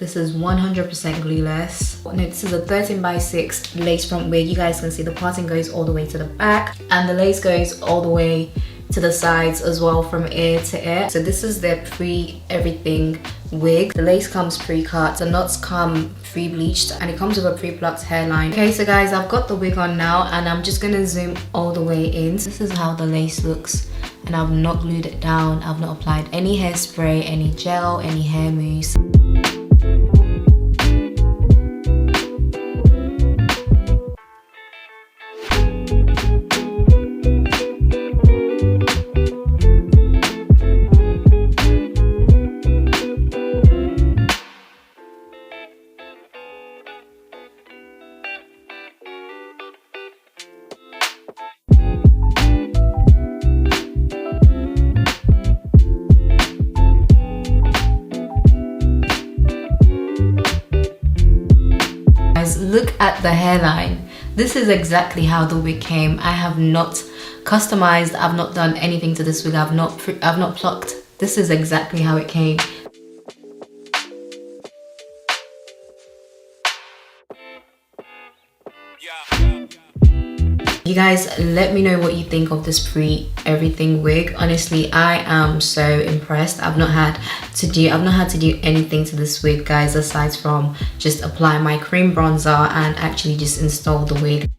This is 100% glueless. No, this is a 13x6 lace front wig. You guys can see the parting goes all the way to the back and the lace goes all the way to the sides as well, from ear to ear. So this is their pre-everything wig. The lace comes pre-cut, the knots come pre-bleached, and it comes with a pre-plucked hairline. Okay, so guys, I've got the wig on now and I'm just gonna zoom all the way in. This is how the lace looks, and I've not glued it down. I've not applied any hairspray, any gel, any hair mousse. Look at the hairline. This is exactly how the wig came. I have not customized, I've not done anything to this wig, I've not plucked. This is exactly how it came. You guys, let me know what you think of this pre-everything wig. Honestly, I am so impressed. I've not had to do anything to this wig, guys, aside from just apply my cream bronzer and actually just install the wig.